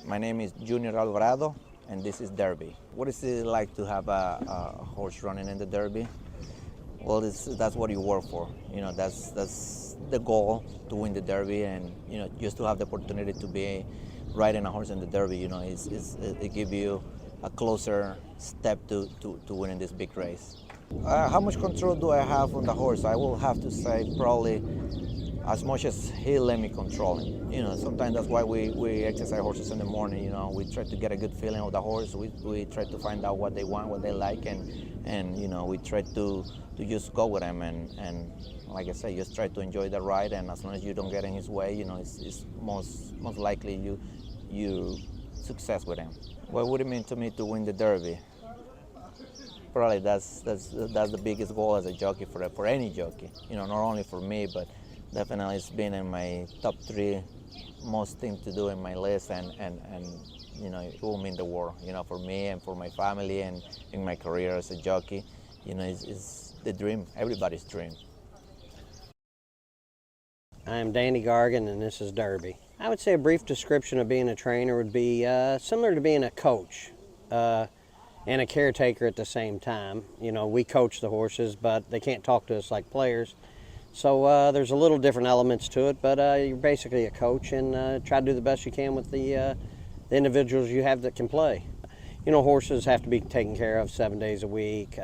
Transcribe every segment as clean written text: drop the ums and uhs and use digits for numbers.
My name is Junior Alvarado, and this is Derby. What is it like to have a horse running in the Derby? Well, that's what you work for. That's the goal, to win the Derby, and just to have the opportunity to be riding a horse in the Derby. It gives you a closer step to winning this big race. How much control do I have on the horse? I will have to say probably as much as he let me control him. Sometimes that's why we exercise horses in the morning. We try to get a good feeling of the horse. We try to find out what they want, what they like, and we try to just go with them, and like I say, just try to enjoy the ride, and as long as you don't get in his way, it's most likely you success with him. What would it mean to me to win the Derby? Probably that's the biggest goal as a jockey for any jockey. Not only for me, but definitely it's been in my top 3 most things to do in my list, and it will mean the world, for me and for my family and in my career as a jockey. It's the dream, everybody's dream. I'm Danny Gargan, and this is Derby. I would say a brief description of being a trainer would be similar to being a coach and a caretaker at the same time. We coach the horses, but they can't talk to us like players. So there's a little different elements to it, but you're basically a coach, and try to do the best you can with the individuals you have that can play. Horses have to be taken care of 7 days a week,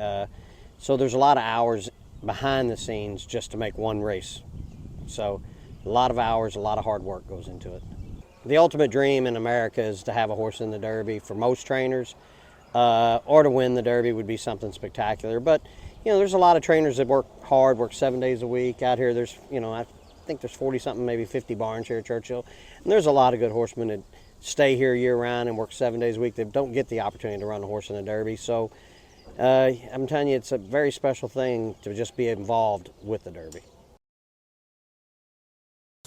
so there's a lot of hours behind the scenes just to make one race. So a lot of hours, a lot of hard work goes into it. The ultimate dream in America is to have a horse in the Derby for most trainers, or to win the Derby would be something spectacular. But there's a lot of trainers that work hard, work 7 days a week. Out here, there's, I think there's 40-something, maybe 50 barns here at Churchill. And there's a lot of good horsemen that stay here year-round and work 7 days a week. They don't get the opportunity to run a horse in the Derby. So I'm telling you, it's a very special thing to just be involved with the Derby.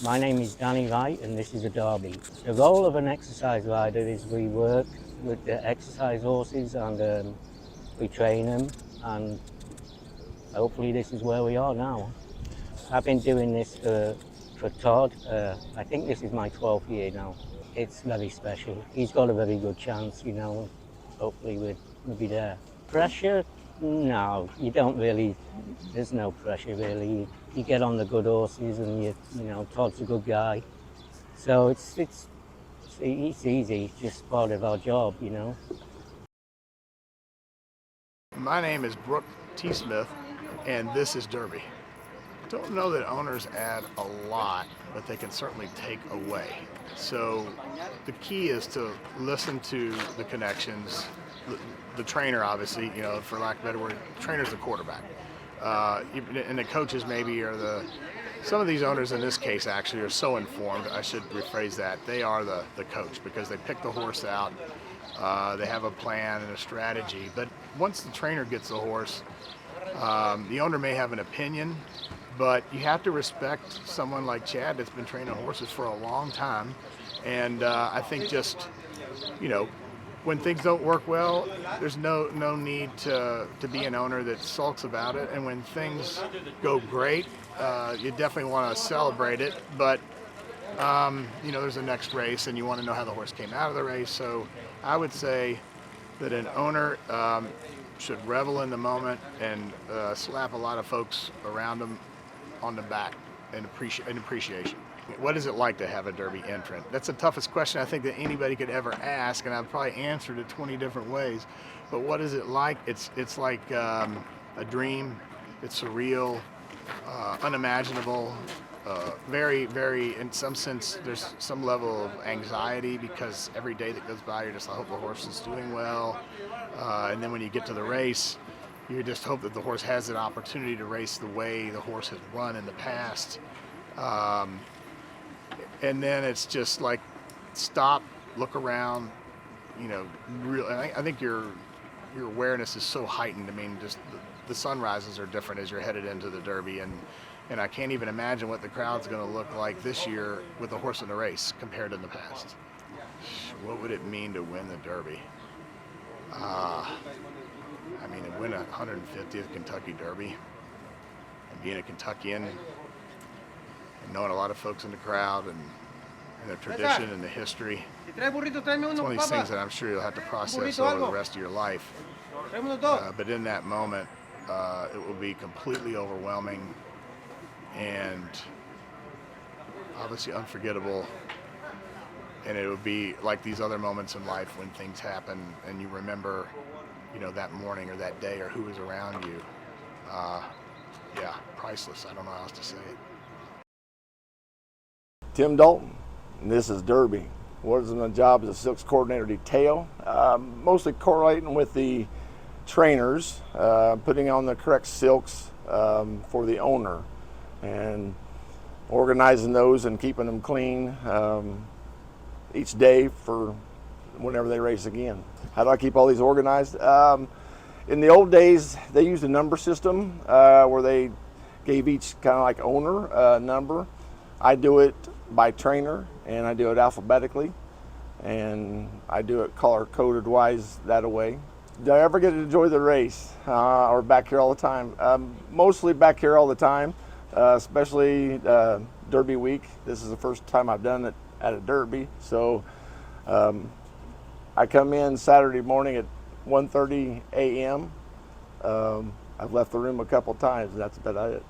My name is Danny Wright, and this is a Derby. The role of an exercise rider is we work with the exercise horses, and we train them, and hopefully this is where we are now. I've been doing this for Todd. I think this is my 12th year now. It's very special. He's got a very good chance, Hopefully we'll be there. Pressure? No, you don't really. There's no pressure really. You get on the good horses, and Todd's a good guy. So it's easy. It's just part of our job, My name is Brooke Smith, and this is Derby. Don't know that owners add a lot, but they can certainly take away. So the key is to listen to the connections. The trainer, obviously, for lack of a better word, the trainer's the quarterback. And the coaches maybe are some of these owners in this case actually are so informed, I should rephrase that, they are the coach, because they pick the horse out, they have a plan and a strategy. But once the trainer gets the horse, the owner may have an opinion, but you have to respect someone like Chad that's been training horses for a long time. And I think just, when things don't work well, there's no need to be an owner that sulks about it. And when things go great, you definitely want to celebrate it. But, there's a next race, and you want to know how the horse came out of the race. So I would say that an owner should revel in the moment and slap a lot of folks around them on the back in appreciation. What is it like to have a Derby entrant? That's the toughest question I think that anybody could ever ask, and I've probably answered it 20 different ways. But what is it like? It's like a dream. It's surreal, unimaginable, very, very, in some sense, there's some level of anxiety, because every day that goes by, you're just, I hope the horse is doing well. And then when you get to the race, you just hope that the horse has an opportunity to race the way the horse has run in the past. And then it's just like, stop, look around, I think your awareness is so heightened. I mean, just the sunrises are different as you're headed into the Derby, and I can't even imagine what the crowd's going to look like this year with the horse in the race compared to the past. What would it mean to win the Derby? To win a 150th Kentucky Derby, and being a Kentuckian, and knowing a lot of folks in the crowd, and and the tradition and the history. It's one of these things that I'm sure you'll have to process over the rest of your life. But in that moment, it will be completely overwhelming and obviously unforgettable. And it would be like these other moments in life when things happen and you remember, that morning or that day or who was around you. Yeah, priceless. I don't know how else to say it. Tim Dalton, and this is Derby. What is my job as a silks coordinator detail? Mostly correlating with the trainers, putting on the correct silks for the owner and organizing those and keeping them clean each day for whenever they race again. How do I keep all these organized? In the old days, they used a number system where they gave each kind of like owner a number. I do it by trainer and I do it alphabetically and I do it color coded wise that way. Do I ever get to enjoy the race or back here all the time? Mostly back here all the time, especially Derby week. This is the first time I've done it at a Derby. So I come in Saturday morning at 1:30 a.m. I've left the room a couple times. That's about it.